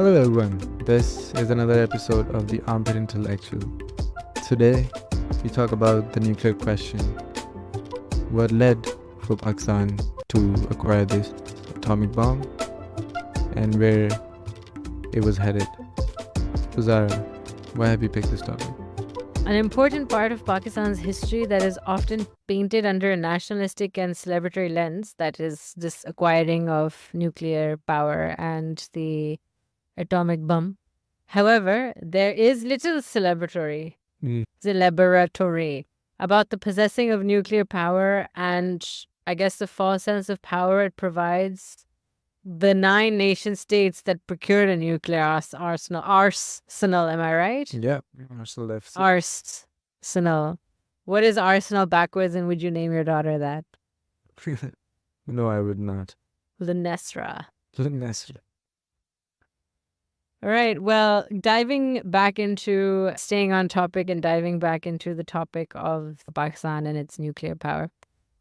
Hello everyone, this is another episode of the Armpit Intellectual. Today, we talk about the nuclear question. What led for Pakistan to acquire this atomic bomb and where it was headed. So Zara, why have you picked this topic? An important part of Pakistan's history that is often painted under a nationalistic and celebratory lens, that is this acquiring of nuclear power and the atomic bomb. However, there is little celebratory about the possessing of nuclear power and I guess the false sense of power it provides the 9 nation states that procured a nuclear arsenal. Am I right? Yeah, Arsenal FC. Arsenal. What is arsenal backwards, and would you name your daughter that? No, I would not. Lunesra. Lunesra. All right. Well, staying on topic and diving back into the topic of Pakistan and its nuclear power.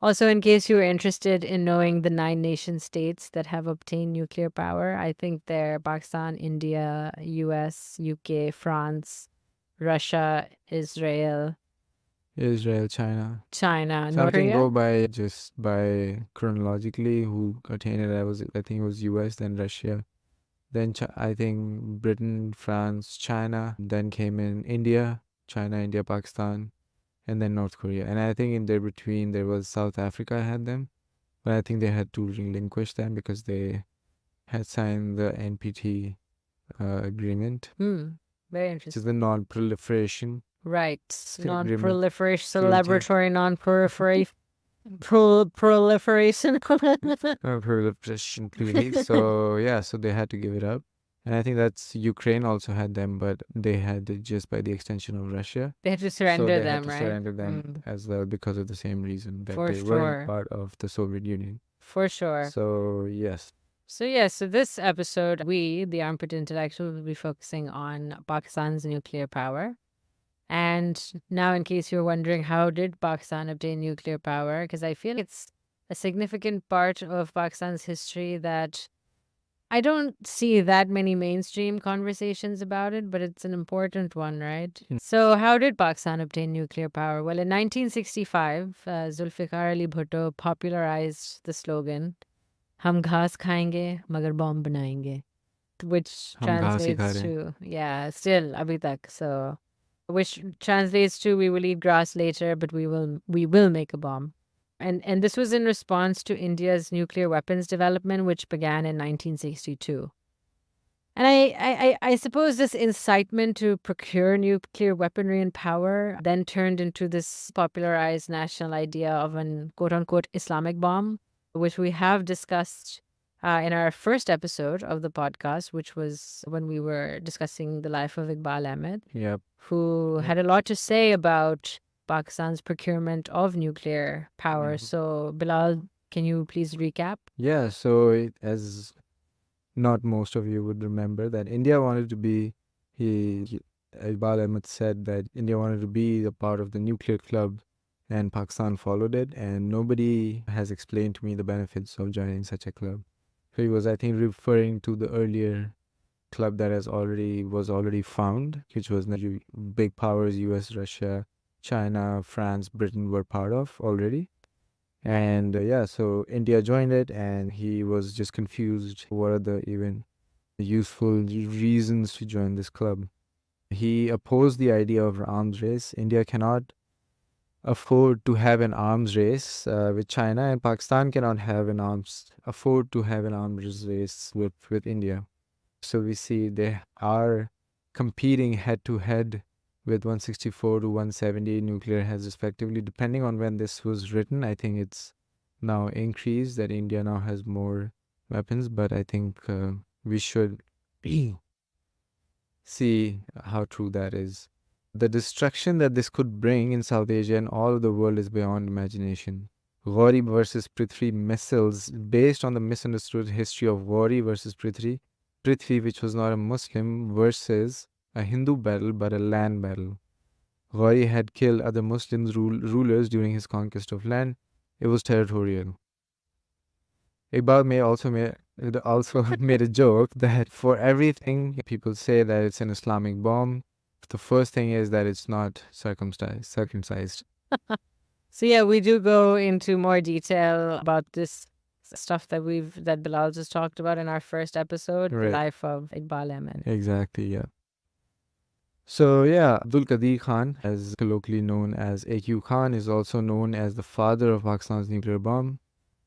Also, in case you were interested in knowing the 9 nation states that have obtained nuclear power, I think they're Pakistan, India, US, UK, France, Russia, Israel, China. China, So North I can Korea. go by chronologically who attained it. I think it was US, then Russia. Then I think Britain, France, China. Then came in India, China, India, Pakistan, and then North Korea. And I think in there between there was South Africa had them, but I think they had to relinquish them because they had signed the NPT agreement, Very which is interesting. the non-proliferation. Right. Agreement. Non-proliferation, celebratory proliferation. Proliferation treaty. So yeah, so they had to give it up. And I think that's Ukraine also had them, but they had it just by the extension of Russia. They had to surrender So they them, had to right? surrender them as well because of the same reason that For they sure. weren't part of the Soviet Union. For sure. So yes. So this episode, we, the Armpit Intellectual, will be focusing on Pakistan's nuclear power. And now, in case you're wondering, how did Pakistan obtain nuclear power? Because I feel it's a significant part of Pakistan's history that I don't see that many mainstream conversations about it, but it's an important one, right? So how did Pakistan obtain nuclear power? Well, in 1965, Zulfiqar Ali Bhutto popularized the slogan, "Hum ghas khayenge, magar bomb banayenge," which translates to, still, abhi tak. So, which translates to, we will eat grass later, but we will make a bomb. And this was in response to India's nuclear weapons development, which began in 1962. And I suppose this incitement to procure nuclear weaponry and power then turned into this popularized national idea of an quote-unquote Islamic bomb, which we have discussed in our first episode of the podcast, which was when we were discussing the life of Iqbal Ahmed, who had a lot to say about Pakistan's procurement of nuclear power. So, Bilal, can you please recap? Yeah, so as not most of you would remember that India wanted to be, Iqbal Ahmed said that India wanted to be a part of the nuclear club and Pakistan followed it, and nobody has explained to me the benefits of joining such a club. So he was, I think, referring to the earlier club that was already found, which was the big powers, US, Russia, China, France, Britain were part of already. And so India joined it, and he was just confused. What are the even useful reasons to join this club? He opposed the idea of arms race. India cannot afford to have an arms race with China, and Pakistan cannot afford to have an arms race with India. So we see they are competing head to head with 164 to 170 nuclear heads respectively. Depending on when this was written, I think it's now increased that India now has more weapons, but I think we should see how true that is. The destruction that this could bring in South Asia and all of the world is beyond imagination. Gauri versus Prithvi missiles, based on the misunderstood history of Gauri versus Prithvi, which was not a Muslim, versus a Hindu battle but a land battle. Gauri had killed other Muslim rulers during his conquest of land. It was territorial. Iqbal may also made it also made a joke that for everything people say that it's an Islamic bomb, the first thing is that it's not circumcised. So yeah, we do go into more detail about this stuff that Bilal just talked about in our first episode, the Right. life of Iqbal Ahmed. Exactly, yeah. So yeah, Abdul Qadeer Khan, as colloquially known as AQ Khan, is also known as the father of Pakistan's nuclear bomb.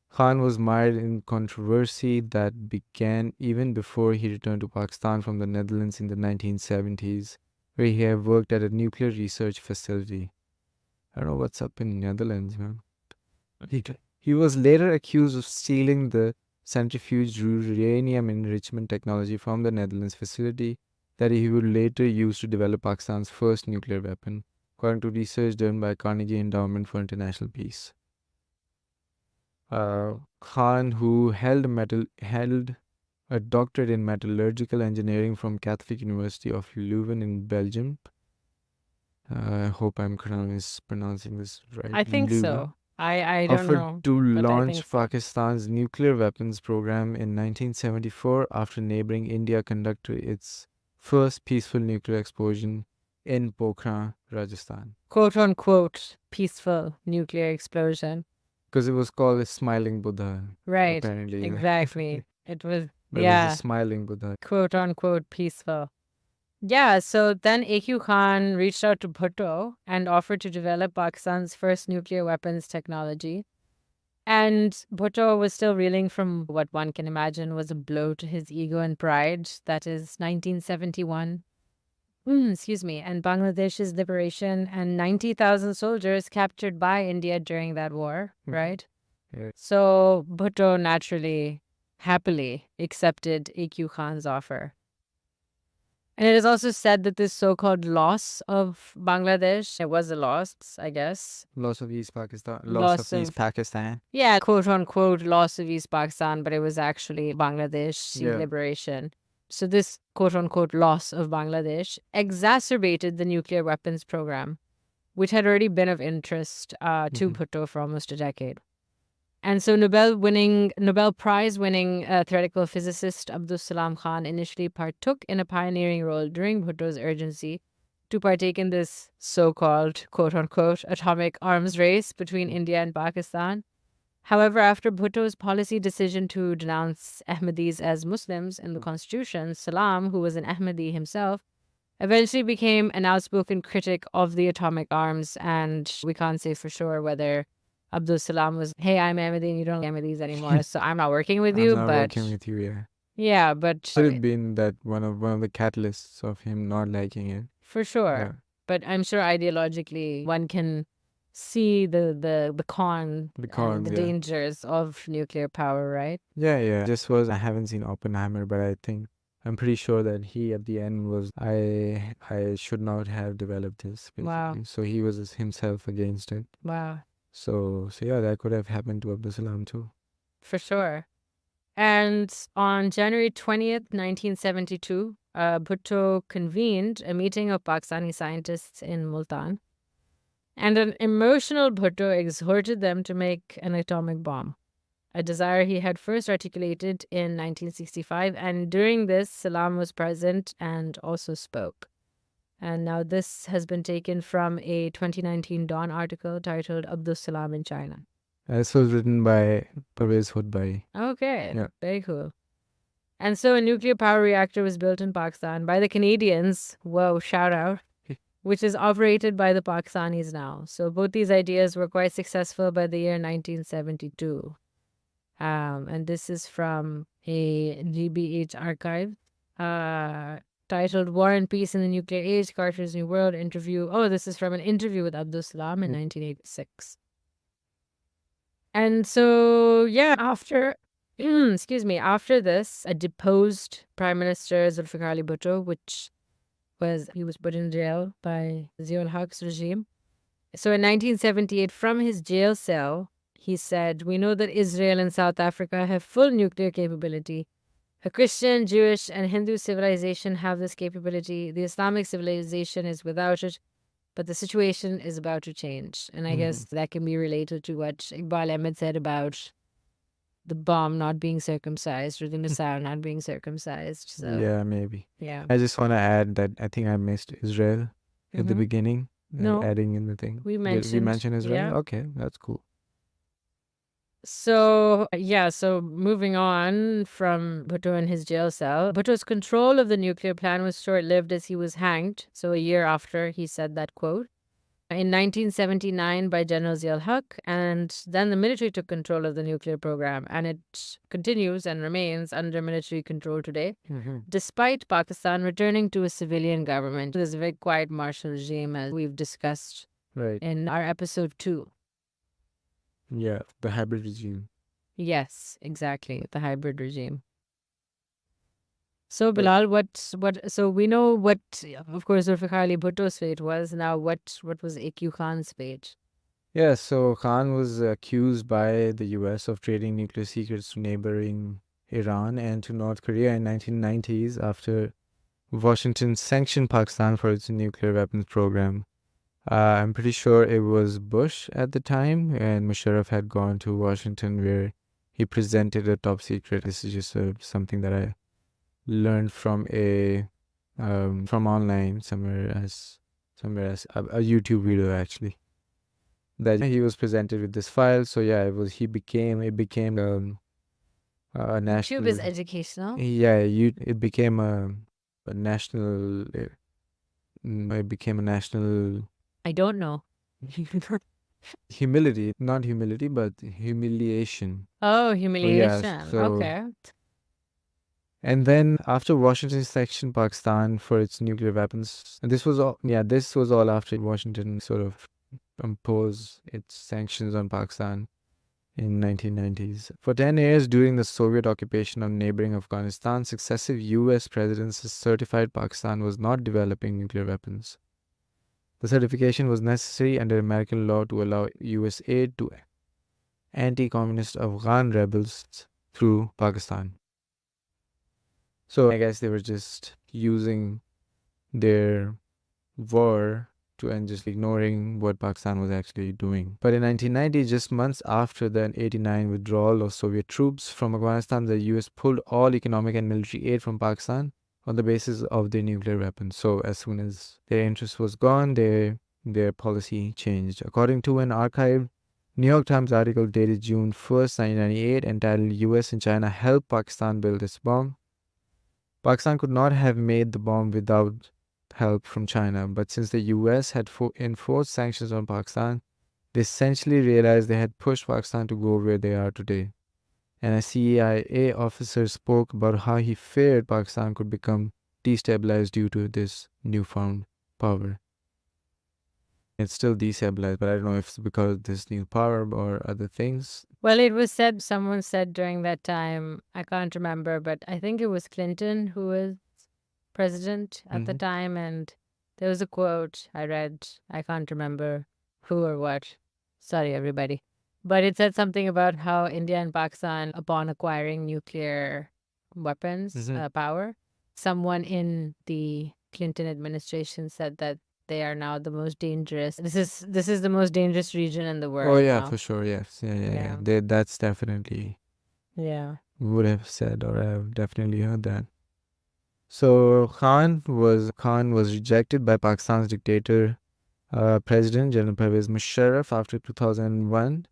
Khan was mired in controversy that began even before he returned to Pakistan from the Netherlands in the 1970s, where he had worked at a nuclear research facility. I don't know what's up in Netherlands, man. He was later accused of stealing the centrifuged uranium enrichment technology from the Netherlands facility that he would later use to develop Pakistan's first nuclear weapon, according to research done by Carnegie Endowment for International Peace. Khan, who held a doctorate in metallurgical engineering from Catholic University of Leuven in Belgium. I hope I'm pronouncing this right. I think Leuven. so. I don't Offered know, to but I think launch so. Pakistan's nuclear weapons program in 1974 after neighboring India conducted its first peaceful nuclear explosion in Pokhran, Rajasthan. Quote unquote peaceful nuclear explosion. Because it was called a smiling Buddha, Right. apparently. Exactly. It was, But it was a yeah, smiling Buddha. quote unquote peaceful. Yeah, so then AQ Khan reached out to Bhutto and offered to develop Pakistan's first nuclear weapons technology. And Bhutto was still reeling from what one can imagine was a blow to his ego and pride. That is 1971. Excuse me, and Bangladesh's liberation and 90,000 soldiers captured by India during that war, right? Yeah. So Bhutto naturally, happily accepted AQ Khan's offer. And it is also said that this so-called loss of Bangladesh, it was a loss, I guess. Loss of East Pakistan. Loss Loss of East of, Pakistan. yeah, quote unquote, loss of East Pakistan, but it was actually Bangladesh Yeah. liberation. So this quote unquote loss of Bangladesh exacerbated the nuclear weapons program, which had already been of interest to Bhutto for almost a decade. And so Nobel Prize winning theoretical physicist Abdul Salam Khan initially partook in a pioneering role during Bhutto's urgency to partake in this so-called quote unquote atomic arms race between India and Pakistan. However, after Bhutto's policy decision to denounce Ahmadis as Muslims in the constitution, Salam, who was an Ahmadi himself, eventually became an outspoken critic of the atomic arms, and we can't say for sure whether Abdul Salam was, hey, I'm Ahmadi and you don't like Ahmadis anymore, so I'm not working with I'm you. not But working with you, yeah. yeah, but Could have been that one of the catalysts of him not liking it. for sure. Yeah. But I'm sure ideologically one can see the con The and cons, the yeah. dangers of nuclear power, right? Yeah. I haven't seen Oppenheimer, but I'm pretty sure that he at the end was I should not have developed this Wow. basically. So he was himself against it. Wow. So yeah, that could have happened to Abdul Salam too. For sure. And on January 20th, 1972, Bhutto convened a meeting of Pakistani scientists in Multan. And an emotional Bhutto exhorted them to make an atomic bomb, a desire he had first articulated in 1965. And during this, Salam was present and also spoke. And now this has been taken from a 2019 Dawn article titled Abdul Salam in China. This was written by Pervez Hudbai. Okay, Yeah. very cool. And so a nuclear power reactor was built in Pakistan by the Canadians. Whoa, shout out. Which is operated by the Pakistanis now. So both these ideas were quite successful by the year 1972. And this is from a GBH archive titled War and Peace in the Nuclear Age, Carter's New World interview. Oh, this is from an interview with Abdul Salam in 1986. And so, yeah, after after this, a deposed Prime Minister Zulfiqar Ali Bhutto, he was put in jail by Ziaul Haq's regime. So in 1978, from his jail cell, he said, "We know that Israel and South Africa have full nuclear capability. A Christian, Jewish, and Hindu civilization have this capability. The Islamic civilization is without it, but the situation is about to change." And I guess that can be related to what Iqbal Ahmed said about the bomb not being circumcised or the missile not being circumcised. So, Yeah, maybe. yeah. I just want to add that I think I missed Israel at the Mm-hmm. beginning, No, adding in the thing. we Did we mentioned, mention Israel? yeah. Okay, that's cool. So, yeah, so moving on from Bhutto and his jail cell, Bhutto's control of the nuclear plan was short lived as he was hanged. So, a year after he said that quote. In 1979 by General Ziaul Haq, and then the military took control of the nuclear program, and it continues and remains under military control today, despite Pakistan returning to a civilian government. There's a very quiet martial regime, as we've discussed Right. in our episode 2. Yeah, the hybrid regime. Yes, exactly, the hybrid regime. So, Right. Bilal, so we know what, of course, Zulfiqar Ali Bhutto's fate was. Now, what was A.Q. Khan's fate? Yeah, so Khan was accused by the US of trading nuclear secrets to neighboring Iran and to North Korea in 1990s after Washington sanctioned Pakistan for its nuclear weapons program. I'm pretty sure it was Bush at the time, and Musharraf had gone to Washington where he presented a top secret. This is just something that I learned from from online somewhere as a YouTube video actually. That he was presented with this file. So yeah, it became a YouTube is national. educational. Yeah, it became a national. It became a national I don't know. humility, not humility, but humiliation. Oh, So yeah, humiliation. so Okay. and then after Washington sanctioned Pakistan for its nuclear weapons, and this was all. Yeah, this was all after Washington sort of imposed its sanctions on Pakistan in 1990s. For 10 years during the Soviet occupation of neighboring Afghanistan, successive US presidents certified Pakistan was not developing nuclear weapons. The certification was necessary under American law to allow US aid to anti-communist Afghan rebels through Pakistan. So I guess they were just using their war to and just ignoring what Pakistan was actually doing. But in 1990, just months after the 89 withdrawal of Soviet troops from Afghanistan, the US pulled all economic and military aid from Pakistan on the basis of their nuclear weapons. So as soon as their interest was gone, their policy changed. According to an archived New York Times article dated June 1st, 1998, entitled US and China Help Pakistan Build Its Bomb, Pakistan could not have made the bomb without help from China, but since the US had enforced sanctions on Pakistan, they essentially realized they had pushed Pakistan to go where they are today. And a CIA officer spoke about how he feared Pakistan could become destabilized due to this newfound power. It's still destabilized, but I don't know if it's because of this new power or other things. Well, it was said, someone said during that time, I can't remember, but I think it was Clinton who was president at the time. And there was a quote I read, I can't remember who or what. Sorry, everybody. But it said something about how India and Pakistan, upon acquiring nuclear weapons power, someone in the Clinton administration said that they are now the most dangerous. This is the most dangerous region in the Oh world yeah, now. for sure. Yes, yeah. Yeah. That's definitely Yeah. would have said, or I have definitely heard that. So Khan was rejected by Pakistan's dictator, President General Pervez Musharraf after 2001,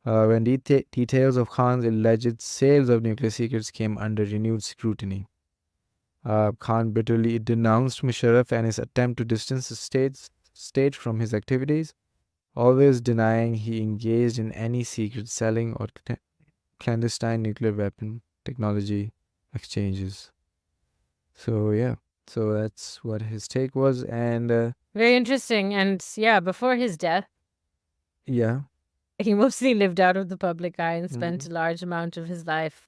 when details of Khan's alleged sales of nuclear secrets came under renewed scrutiny. Khan bitterly denounced Musharraf and his attempt to distance the state from his activities, always denying he engaged in any secret selling or clandestine nuclear weapon technology exchanges. So yeah, so that's what his take was, and Very interesting. And yeah, before his death, yeah, he mostly lived out of the public eye and spent a large amount of his life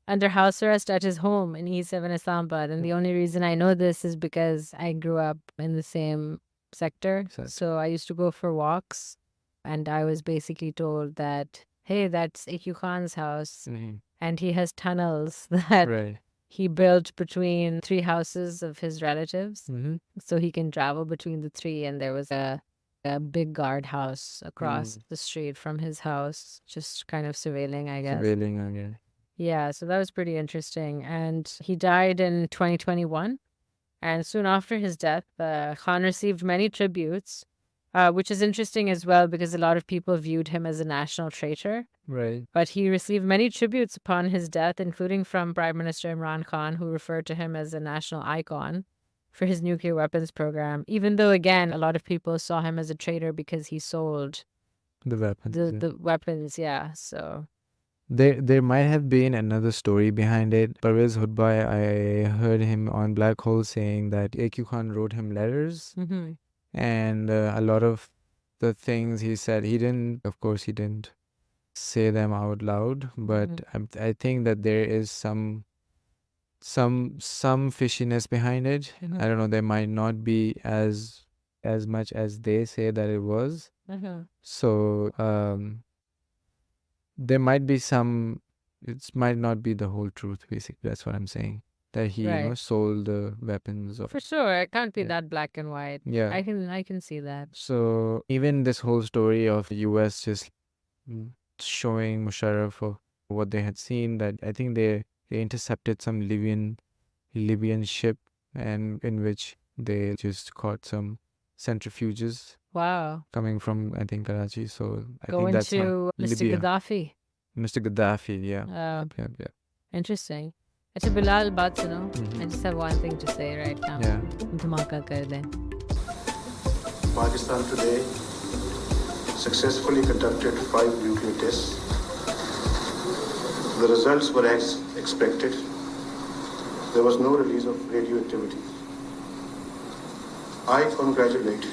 under house arrest at his home in E7 Islamabad. And the only reason I know this is because I grew up in the same sector. Sector. So I used to go for walks, and I was basically told that, hey, that's AQ Khan's house. And he has tunnels that right. he built between three houses of his relatives. So he can travel between the three. And there was a a big guardhouse across Mm. the street from his house, just kind of surveilling, I guess. Surveilling again. Yeah, so that was pretty interesting. And he died in 2021. And soon after his death, Khan received many tributes, which is interesting as well because a lot of people viewed him as a national traitor. Right. But he received many tributes upon his death, including from Prime Minister Imran Khan, who referred to him as a national icon for his nuclear weapons program, even though, again, a lot of people saw him as a traitor because he sold The weapons. the weapons. Yeah, so. There might have been another story behind it. Parvez Hudbai, I heard him on Black Hole saying that A.Q. Khan wrote him letters, Mm-hmm. and a lot of the things he said, of course, he didn't say them out loud, but I think that there is some fishiness behind it. I don't know, there might not be as much as they say that it was. So there might be some, it might not be the whole truth, basically. That's what I'm saying. That he, Right. sold the weapons. For sure, it can't be Yeah. that black and white. Yeah. I can see that. So even this whole story of US just showing Musharraf for what they had seen, that I think they intercepted some Libyan ship, and in which they just caught some centrifuges Wow. coming from, I think, Karachi. So I Going think that's not to Mr. Libya. Gaddafi. Mr. Gaddafi, yeah. Yeah. Interesting. Acha Bilal, baat suno. I just have one thing to say right now. Yeah. Dhamaka kar de. Pakistan today successfully conducted 5 nuclear tests. The results were as expected. There was no release of radioactivity. I congratulate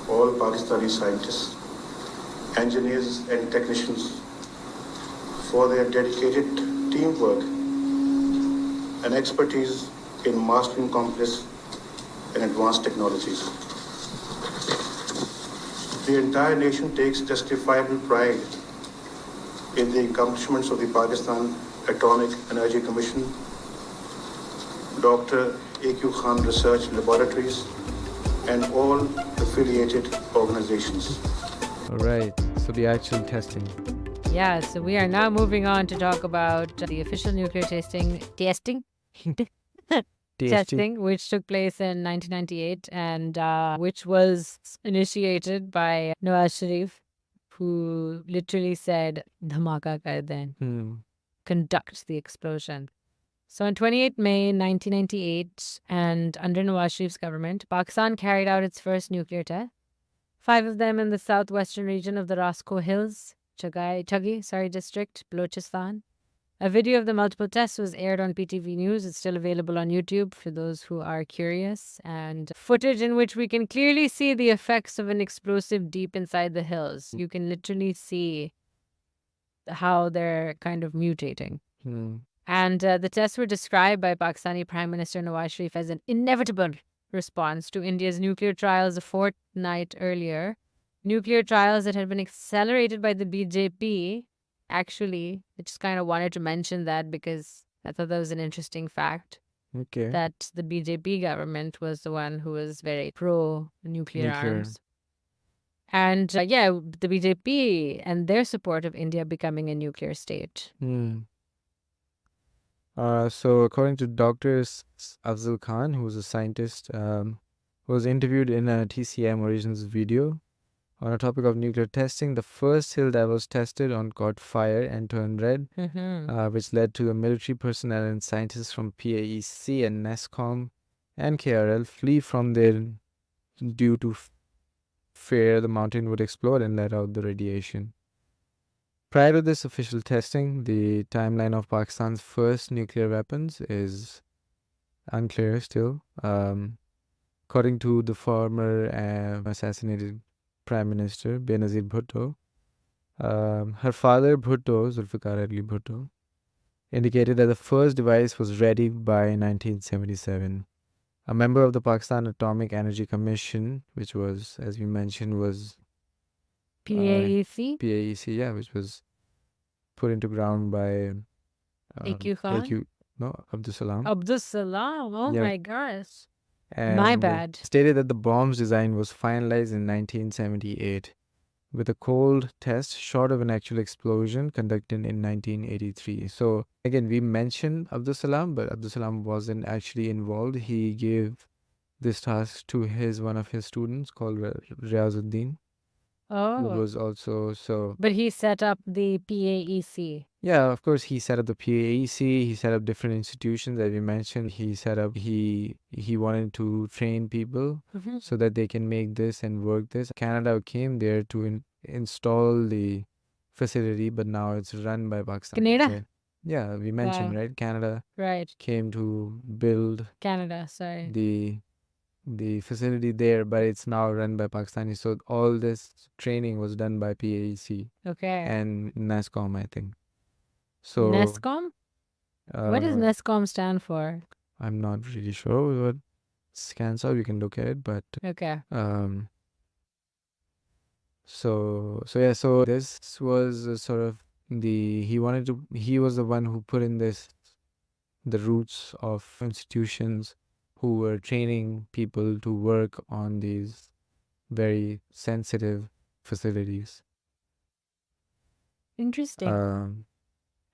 all Pakistani scientists, engineers and technicians for their dedicated teamwork and expertise in mastering complex and advanced technologies. The entire nation takes justifiable pride in the accomplishments of the Pakistan Atomic Energy Commission, Dr. A.Q. Khan Research Laboratories, and all affiliated organizations. All right. So the actual testing. Yeah, so we are now moving on to talk about the official nuclear testing, which took place in 1998 and which was initiated by Nawaz Sharif, who literally said, "Dhamaka kar den," conduct the explosion. So on 28 May 1998, and under Nawaz Sharif's government, Pakistan carried out its first nuclear test. 5 of them in the southwestern region of the Rasko Hills, Chagai district, Balochistan. A video of the multiple tests was aired on PTV News. It's still available on YouTube for those who are curious. And footage in which we can clearly see the effects of an explosive deep inside the hills. You can literally see how they're kind of mutating. And the tests were described by Pakistani Prime Minister Nawaz Sharif as an inevitable response to India's nuclear trials a fortnight earlier. Nuclear trials that had been accelerated by the BJP. Actually, I just kind of wanted to mention that because I thought that was an interesting fact. Okay. That the BJP government was the one who was very pro-nuclear arms. And the BJP and their support of India becoming a nuclear state. So according to Dr. Abdul Khan, who was a scientist, was interviewed in a TCM Origins video on a topic of nuclear testing. The first hill that was tested on caught fire and turned red, which led to the military personnel and scientists from PAEC and NESCOM and KRL flee from there due to fear the mountain would explode and let out the radiation. Prior to this official testing, the timeline of Pakistan's first nuclear weapons is unclear still. According to the former assassinated Prime Minister Benazir Bhutto, her father Bhutto, Zulfiqar Bhutto, indicated that the first device was ready by 1977. A member of the Pakistan Atomic Energy Commission, which was, as we mentioned, was PAEC? PAEC, yeah, which was put into ground by A.Q. Khan? Abdul Salam. Abdul Salam? Oh Yeah. my gosh. My and bad. stated that the bomb's design was finalized in 1978 with a cold test short of an actual explosion conducted in 1983. So again, we mentioned Abdul Salam, but Abdul Salam wasn't actually involved. He gave this task to one of his students called Riazuddin, who Oh, was also. but he set up the PAEC. Yeah, of course, he set up the PAEC. He set up different institutions that we mentioned. He wanted to train people Mhm. so that they can make this and work this. Canada came there to install the facility, but now it's run by Pakistan. Canada? Right? Yeah, we mentioned, Wow. right? Canada Right. came to build Canada, sorry. the facility there, but it's now run by Pakistani. So all this training was done by PAEC Okay. and NASCOM, I think. So NESCOM? What does NESCOM stand for? I'm not really sure what scans out. You can look at it, but Okay. so this was sort of he was the one who put in the roots of institutions who were training people to work on these very sensitive facilities. Interesting.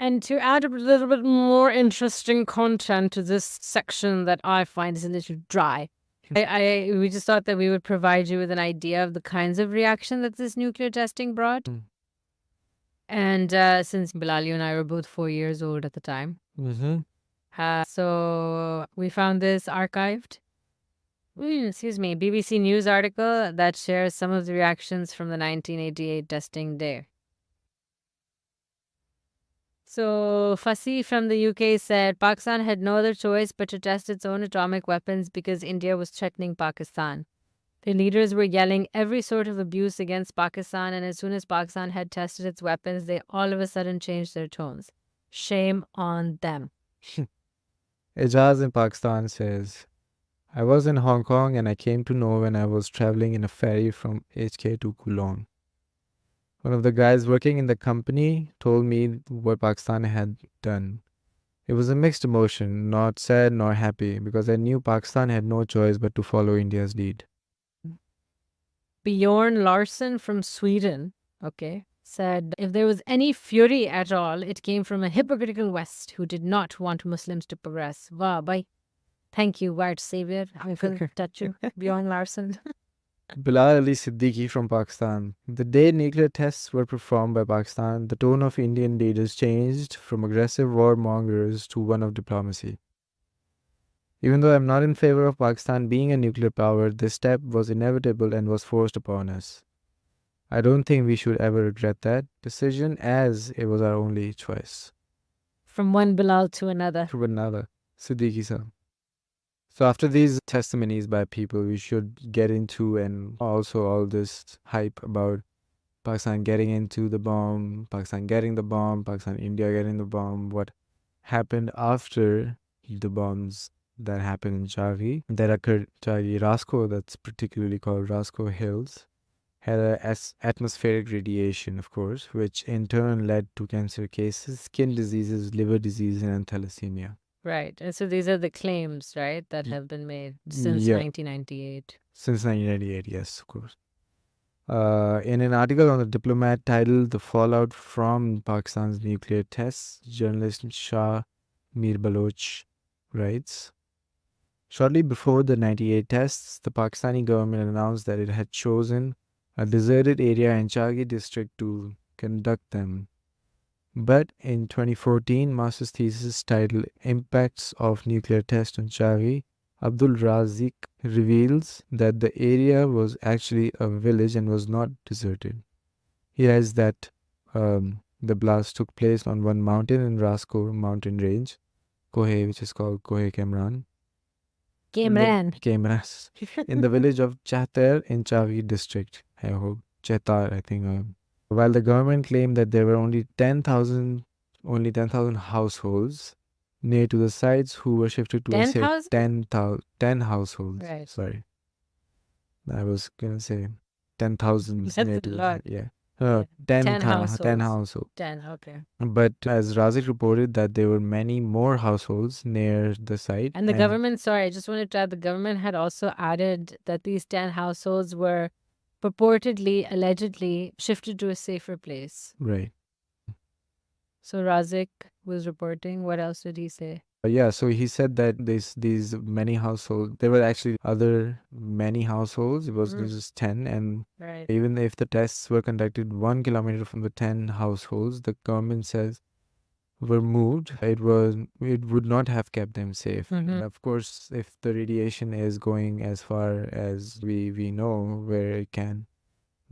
And to add a little bit more interesting content to this section that I find is a little dry, we just thought that we would provide you with an idea of the kinds of reaction that this nuclear testing brought. And since Bilal, you and I were both 4 years old at the time, so we found this archived. Excuse me, BBC News article that shares some of the reactions from the 1988 testing day. So, Fasi from the UK said Pakistan had no other choice but to test its own atomic weapons because India was threatening Pakistan. The leaders were yelling every sort of abuse against Pakistan, and as soon as Pakistan had tested its weapons, they all of a sudden changed their tones. Shame on them. Ijaz in Pakistan says, I was in Hong Kong and I came to know when I was traveling in a ferry from HK to Kulon. One of the guys working in the company told me what Pakistan had done. It was a mixed emotion, not sad nor happy, because I knew Pakistan had no choice but to follow India's lead. Bjorn Larson from Sweden, said if there was any fury at all, it came from a hypocritical West who did not want Muslims to progress. Wow, bye. Thank you, white savior. I will touch you, Bjorn Larson. Bilal Ali Siddiqui from Pakistan. The day nuclear tests were performed by Pakistan, the tone of Indian leaders changed from aggressive warmongers to one of diplomacy. Even though I'm not in favor of Pakistan being a nuclear power, this step was inevitable and was forced upon us. I don't think we should ever regret that decision, as it was our only choice. From one Bilal to another. To another. Siddiqui sir. So after these testimonies by people, we should get into and also all this hype about Pakistan getting into the bomb, Pakistan getting the bomb, Pakistan, India getting the bomb, what happened after the bombs that happened in Chagai, that occurred Chagai Rasco, that's particularly called Rasco Hills, had a atmospheric radiation, of course, which in turn led to cancer cases, skin diseases, liver disease, and thalassemia. Right. And so these are the claims, right, that have been made since Yeah. 1998. Since 1998, yes, of course. In an article on The Diplomat titled The Fallout from Pakistan's Nuclear Tests, journalist Shah Mir Baloch writes, shortly before the 98 tests, the Pakistani government announced that it had chosen a deserted area in Chagai district to conduct them. But in 2014, master's thesis titled Impacts of Nuclear Test on Chagai, Abdul Razik reveals that the area was actually a village and was not deserted. He writes that the blast took place on one mountain in Rasco mountain range, Kohe, which is called Kohe Kamran. Kamran. In the village of Chatar in Chagai district. I hope. Chatar, I think. While the government claimed that there were only 10,000 households near to the sites who were shifted to 10 households. Right. Sorry. I was going to say 10,000. That's a lot. Yeah. Uh, 10, 10 10 households. households. 10, okay. But as Razik reported that there were many more households near the site. And the government, sorry, I just wanted to add, the government had also added that these 10 households were purportedly, allegedly shifted to a safer place. Right. So Razik was reporting. What else did he say? Yeah, so he said that these many households, there were actually other many households. It was just 10, and Right. even if the tests were conducted 1 kilometer from the 10 households, the government says were moved, it would not have kept them safe. And of course, if the radiation is going as far as we know where it can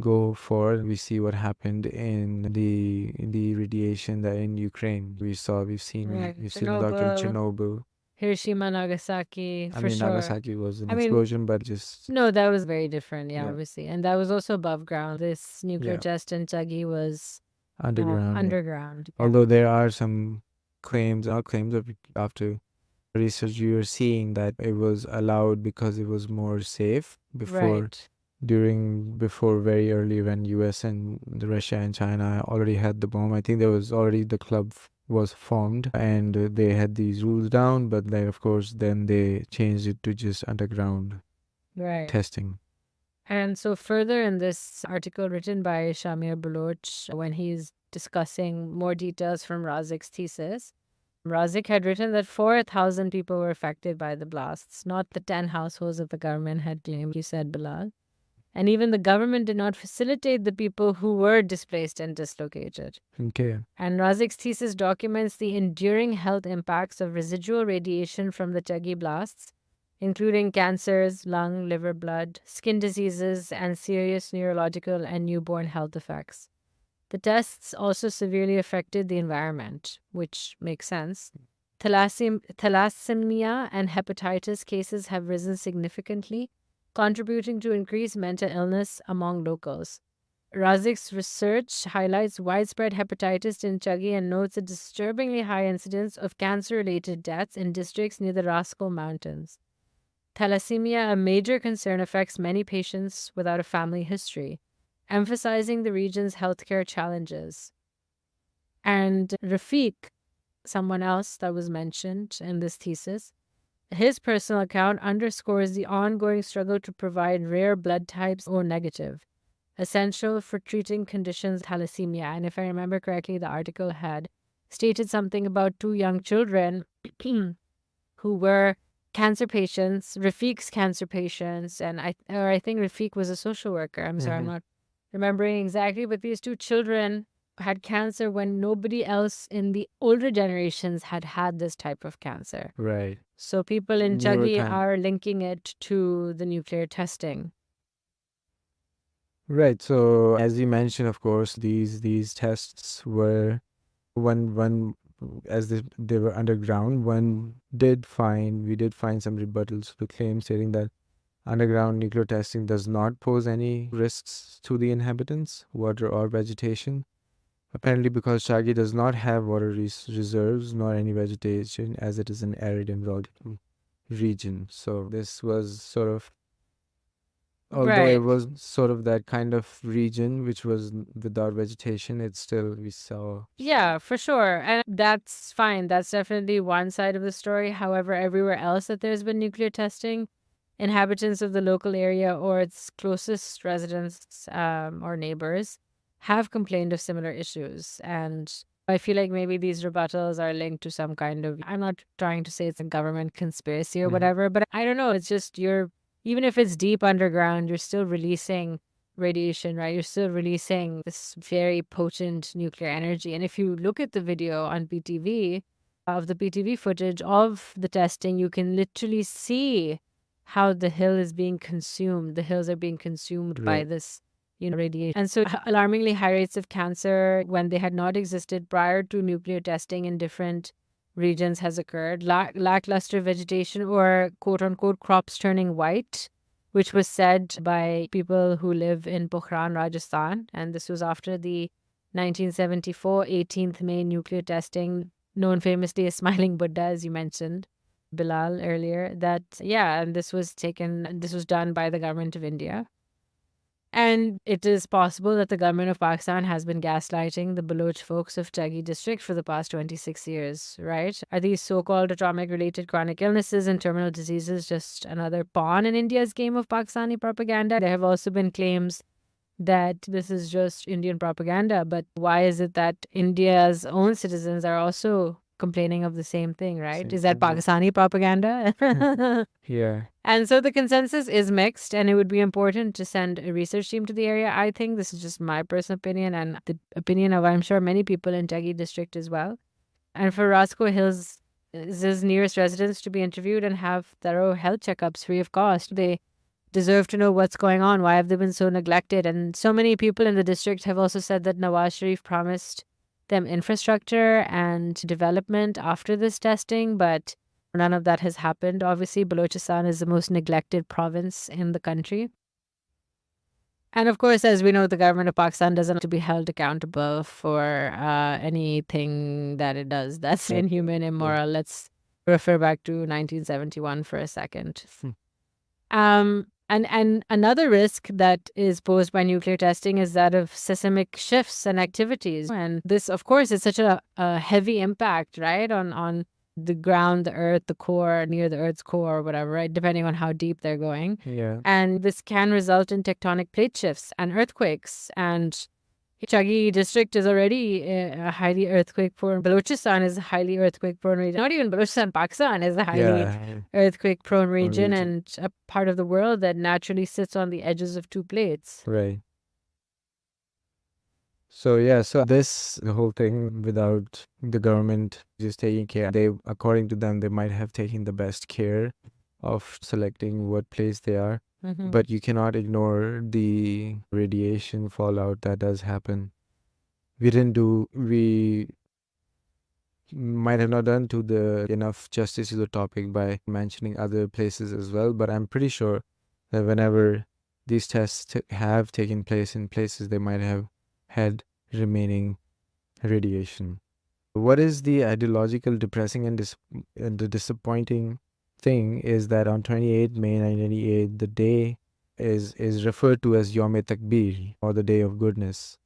go for, we see what happened in the radiation that in Ukraine. We've seen Right. the doctor in Chernobyl. Hiroshima, Nagasaki, I for mean, sure. Nagasaki was an I mean, explosion, but just No, that was very different. Yeah, Yeah. obviously. And that was also above ground. This nuclear Yeah. test in Chagai was underground. Yeah. underground. Yeah. Although there are some claims, not claims of after research, you are seeing that it was allowed because it was more safe before Right. before very early when US and the Russia and China already had the bomb. I think there was already the club was formed and they had these rules down, but then of course then they changed it to just underground Right. testing. And so further in this article written by Shamir Baloch, when he's discussing more details from Razik's thesis, Razik had written that 4,000 people were affected by the blasts, not the 10 households that the government had claimed, you said, Bilal. And even the government did not facilitate the people who were displaced and dislocated. Okay. And Razik's thesis documents the enduring health impacts of residual radiation from the Chagai blasts, including cancers, lung, liver, blood, skin diseases, and serious neurological and newborn health effects. The tests also severely affected the environment, which makes sense. Thalassemia and hepatitis cases have risen significantly, contributing to increased mental illness among locals. Razik's research highlights widespread hepatitis in Chagai and notes a disturbingly high incidence of cancer-related deaths in districts near the Raskol Mountains. Thalassemia, a major concern, affects many patients without a family history, emphasizing the region's healthcare challenges. And Rafiq, someone else that was mentioned in this thesis, his personal account underscores the ongoing struggle to provide rare blood types O negative, essential for treating conditions thalassemia. And if I remember correctly, the article had stated something about 2 young children who were cancer patients, Rafiq's cancer patients, and I think Rafiq was a social worker. I'm sorry, I'm not remembering exactly, but these 2 children had cancer when nobody else in the older generations had had this type of cancer. Right. So people in Newer Chagai kind. are linking it to the nuclear testing. Right. So as you mentioned, of course, these tests were when as they were underground. We did find some rebuttals to the claim stating that underground nuclear testing does not pose any risks to the inhabitants, water or vegetation. Apparently, because Chagai does not have water reserves nor any vegetation, as it is an arid and rugged region. So this was sort of, although it Right. was sort of that kind of region which was without vegetation, it's still we saw. Yeah, for sure. And that's fine. That's definitely one side of the story. However, everywhere else that there's been nuclear testing, inhabitants of the local area or its closest residents or neighbors have complained of similar issues. And I feel like maybe these rebuttals are linked to some kind of, I'm not trying to say it's a government conspiracy or whatever, but I don't know. It's just even if it's deep underground, you're still releasing radiation, right? You're still releasing this very potent nuclear energy. And if you look at the video on PTV, of the PTV footage of the testing, you can literally see how the hill is being consumed. The hills are being consumed by Right. this, radiation. And so alarmingly high rates of cancer when they had not existed prior to nuclear testing in different regions has occurred. Lackluster vegetation or quote unquote crops turning white, which was said by people who live in Pokhran, Rajasthan. And this was after the 1974 18th May nuclear testing, known famously as Smiling Buddha, as you mentioned, Bilal, earlier. And this was done by the government of India. And it is possible that the government of Pakistan has been gaslighting the Baloch folks of Chagai district for the past 26 years, right? Are these so-called atomic-related chronic illnesses and terminal diseases just another pawn in India's game of Pakistani propaganda? There have also been claims that this is just Indian propaganda, but why is it that India's own citizens are also complaining of the same thing, right? Same Is that thing, yeah. Pakistani propaganda? Yeah. And so the consensus is mixed, and it would be important to send a research team to the area. I think this is just my personal opinion and the opinion of, I'm sure, many people in Chagai district as well. And for Roscoe Hills, his nearest residents to be interviewed and have thorough health checkups free of cost. They deserve to know what's going on. Why have they been so neglected? And so many people in the district have also said that Nawaz Sharif promised them infrastructure and development after this testing, but none of that has happened. Obviously, Balochistan is the most neglected province in the country. And of course, as we know, the government of Pakistan doesn't have to be held accountable for anything that it does that's inhuman, immoral. Let's refer back to 1971 for a second. And another risk that is posed by nuclear testing is that of seismic shifts and activities. And this, of course, is such a heavy impact, right, on the ground, the earth, the core, near the earth's core or whatever, right, depending on how deep they're going. Yeah. And this can result in tectonic plate shifts and earthquakes. And Chagai district is already a highly earthquake prone. Balochistan is a highly earthquake prone region. Not even Balochistan, Pakistan is a highly earthquake prone region and a part of the world that naturally sits on the edges of two plates. Right. So yeah, so the whole thing without the government just taking care, according to them, they might have taken the best care of selecting what place they are. But you cannot ignore the radiation fallout that does happen. We might have not done enough justice to the topic by mentioning other places as well, but I'm pretty sure that whenever these tests have taken place in places, they might have had remaining radiation. What is the ideological, depressing, and the disappointing thing is that on 28 May 1998, the day is referred to as Yom Takbir, or the Day of Goodness,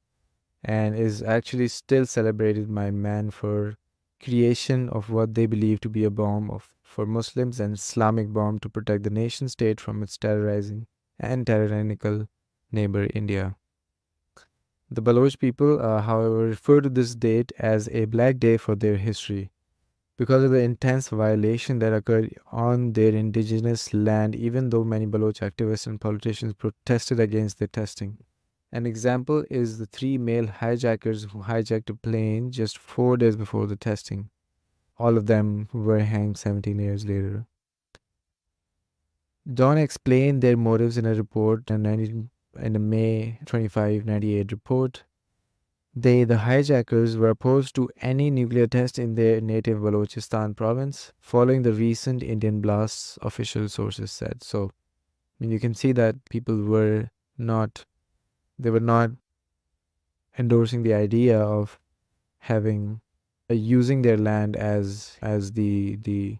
and is actually still celebrated by man for creation of what they believe to be a for Muslims, an Islamic bomb to protect the nation state from its terrorizing and tyrannical neighbor India. The Baloch people, however, refer to this date as a black day for their history because of the intense violation that occurred on their indigenous land, even though many Baloch activists and politicians protested against their testing. An example is the 3 male hijackers who hijacked a plane just 4 days before the testing. All of them were hanged 17 years later. Dawn explained their motives in a report in a May 25, 98 report. The hijackers, were opposed to any nuclear test in their native Balochistan province following the recent Indian blasts, official sources said. So, you can see that people were not endorsing the idea of having using their land as the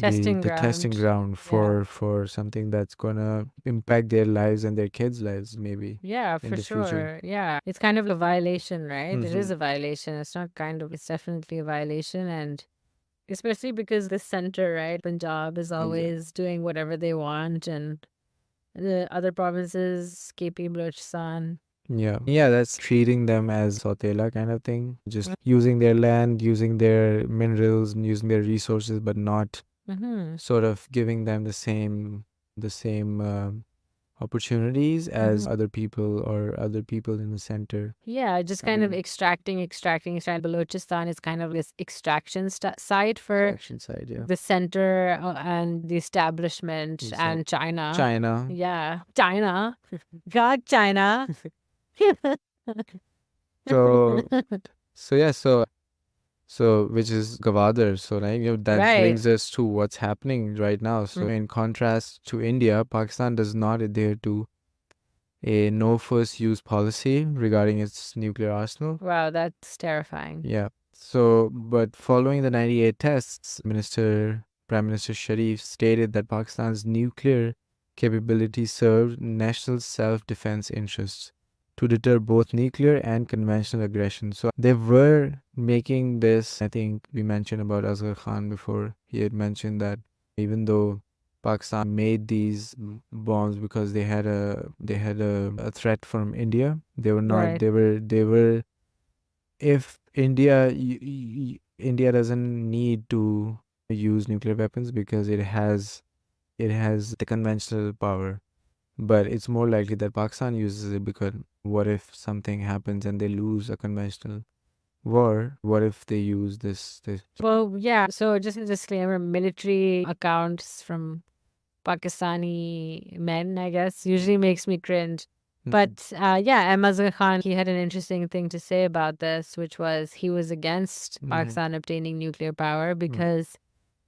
Testing testing ground. ground for something that's gonna impact their lives and their kids' lives, maybe. Yeah, in for the future. sure. Yeah. It's kind of a violation, right? It is a violation. It's not kind of, it's definitely a violation. And especially because the center, right? Punjab is always doing whatever they want, and the other provinces, KP, Balochistan. Yeah, that's treating them as Sotela kind of thing. Just using their land, using their minerals, and using their resources, but not sort of giving them the same opportunities as other people in the center. Yeah, just kind of extracting. Balochistan is kind of this extraction site for Action side, yeah. the center and the establishment and China. China. Yeah, China. God, China. So which is Gavadir. So that Right. brings us to what's happening right now. So in contrast to India, Pakistan does not adhere to a no first use policy regarding its nuclear arsenal. Wow, that's terrifying. Yeah. So, but following the 98 tests, Prime Minister Sharif stated that Pakistan's nuclear capability served national self-defense interests to deter both nuclear and conventional aggression. So they were making this. I think we mentioned about Asghar Khan before. He had mentioned that even though Pakistan made these bombs because they had a threat from India, they were not. Right. They were. If India doesn't need to use nuclear weapons because it has the conventional power, but it's more likely that Pakistan uses it because what if something happens and they lose a conventional war? What if they use this? Well, yeah. So just a disclaimer, military accounts from Pakistani men, I guess, usually makes me cringe. But yeah, Mazhar Khan, he had an interesting thing to say about this, which was he was against Pakistan obtaining nuclear power because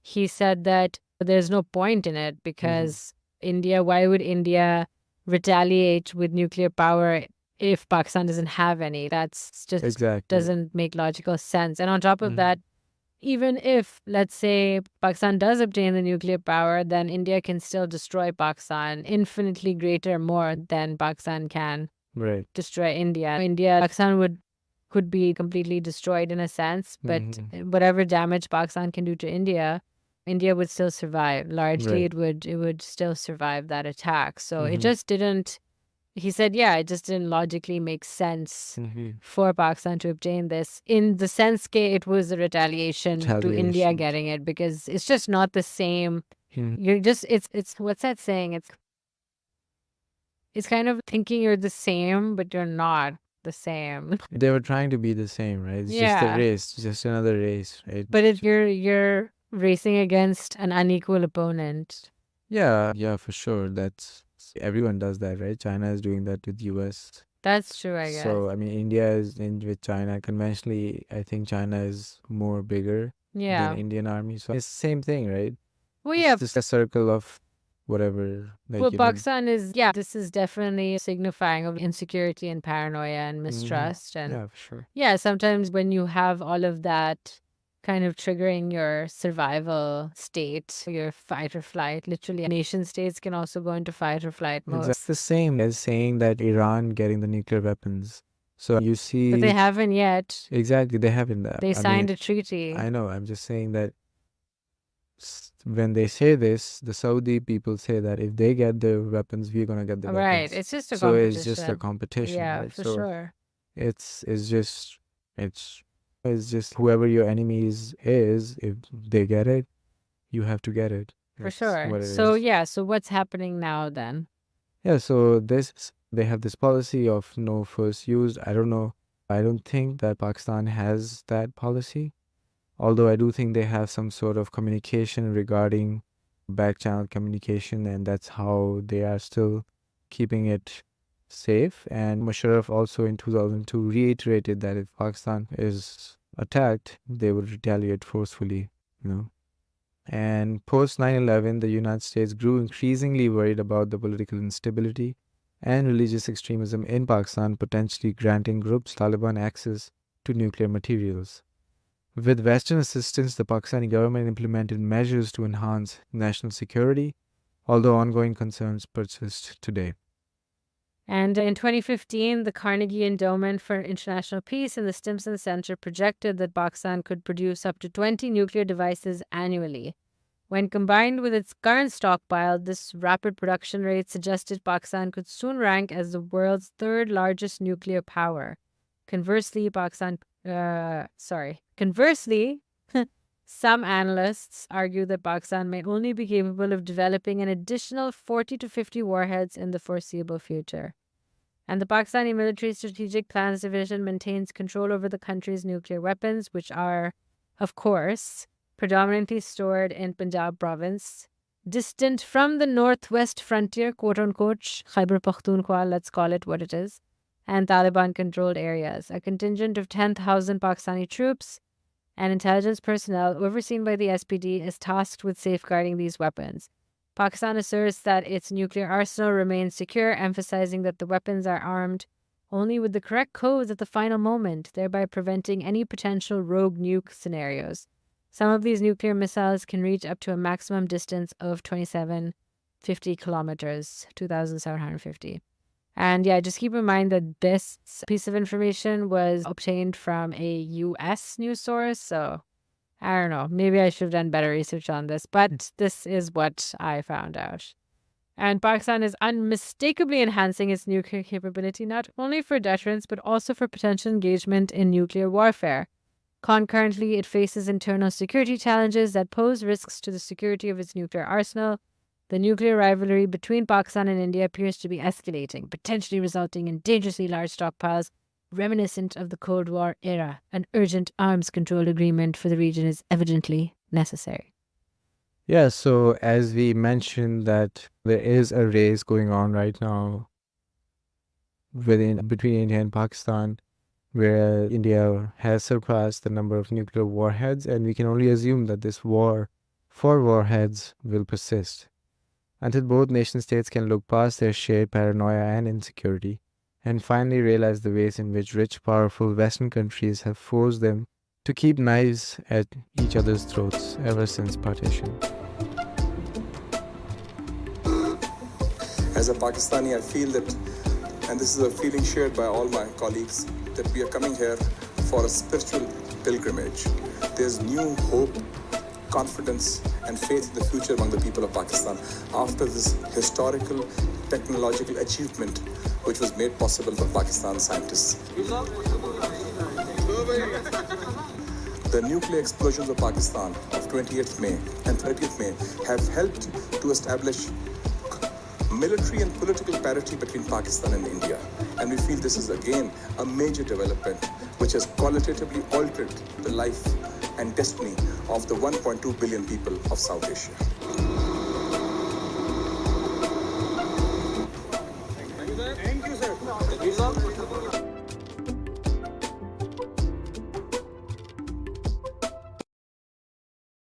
he said that there's no point in it because why would India retaliate with nuclear power if Pakistan doesn't have any? That's just Exactly. doesn't make logical sense. And on top of that, even if, let's say, Pakistan does obtain the nuclear power, then India can still destroy Pakistan infinitely greater more than Pakistan can Right. destroy India. Pakistan could be completely destroyed in a sense, but whatever damage Pakistan can do to India, India would still survive. Largely, Right. it would still survive that attack. So it just didn't. He said, yeah, it just didn't logically make sense for Pakistan to obtain this. In the sense that it was a retaliation to India Retaliation. getting it because it's just not the same. Mhm. You're just it's what's that saying? It's kind of thinking you're the same, but you're not the same. They were trying to be the same, right? It's just a Yeah. race, just another race, right? But you're racing against an unequal opponent. Yeah, for sure. That's everyone does that, right? China is doing that with US. That's true, I guess. So I mean, India is in with China. Conventionally, I think China is more bigger Yeah. than Indian army. So it's the same thing, right? Well, yeah. It's just a circle of whatever. Well, Pakistan is, yeah, this is definitely signifying of insecurity and paranoia and mistrust. And Yeah, for sure. yeah, sometimes when you have all of that kind of triggering your survival state, your fight or flight, literally nation states can also go into fight or flight mode. It's the same as saying that Iran getting the nuclear weapons. So you see, But they haven't yet. exactly, they haven't that. They signed a treaty. I know. I'm just saying that when they say this, the Saudi people say that if they get the weapons, we're gonna get the weapons. Right. It's just a So competition. it's just a competition, Yeah, right? for So sure. it's just whoever your enemy is, if they get it, you have to get it. For That's sure. what it So is. yeah, so what's happening now then? Yeah, so they have this policy of no first use. I don't know. I don't think that Pakistan has that policy. Although I do think they have some sort of communication regarding back channel communication, and that's how they are still keeping it safe. And Musharraf also in 2002 reiterated that if Pakistan is attacked, they would retaliate forcefully, you know. And post 9/11, the United States grew increasingly worried about the political instability and religious extremism in Pakistan, potentially granting groups Taliban access to nuclear materials. With Western assistance, the Pakistani government implemented measures to enhance national security, although ongoing concerns persist today. And in 2015, the Carnegie Endowment for International Peace and the Stimson Center projected that Pakistan could produce up to 20 nuclear devices annually. When combined with its current stockpile, this rapid production rate suggested Pakistan could soon rank as the world's third largest nuclear power. Conversely, some analysts argue that Pakistan may only be capable of developing an additional 40 to 50 warheads in the foreseeable future. And the Pakistani Military Strategic Plans Division maintains control over the country's nuclear weapons, which are, of course, predominantly stored in Punjab province, distant from the northwest frontier, quote-unquote, Khyber Pakhtunkhwa, let's call it what it is, and Taliban-controlled areas. A contingent of 10,000 Pakistani troops and intelligence personnel overseen by the SPD is tasked with safeguarding these weapons. Pakistan asserts that its nuclear arsenal remains secure, emphasizing that the weapons are armed only with the correct codes at the final moment, thereby preventing any potential rogue nuke scenarios. Some of these nuclear missiles can reach up to a maximum distance of 27,000 50 kilometers, 2,750. And yeah, just keep in mind that this piece of information was obtained from a US news source. So I don't know, maybe I should have done better research on this, but this is what I found out. And Pakistan is unmistakably enhancing its nuclear capability, not only for deterrence, but also for potential engagement in nuclear warfare. Concurrently, it faces internal security challenges that pose risks to the security of its nuclear arsenal. The nuclear rivalry between Pakistan and India appears to be escalating, potentially resulting in dangerously large stockpiles reminiscent of the Cold War era. An urgent arms control agreement for the region is evidently necessary. Yeah, so as we mentioned that there is a race going on right now between India and Pakistan, where India has surpassed the number of nuclear warheads, and we can only assume that this war for warheads will persist until both nation states can look past their shared paranoia and insecurity and finally realize the ways in which rich, powerful Western countries have forced them to keep knives at each other's throats ever since partition. As a Pakistani, I feel that, and this is a feeling shared by all my colleagues, that we are coming here for a spiritual pilgrimage. There's new hope, confidence, and faith in the future among the people of Pakistan after this historical technological achievement which was made possible by Pakistan scientists. The nuclear explosions of Pakistan of 28th May and 30th May have helped to establish military and political parity between Pakistan and India. And we feel this is again a major development which has qualitatively altered the life and destiny of the 1.2 billion people of South Asia.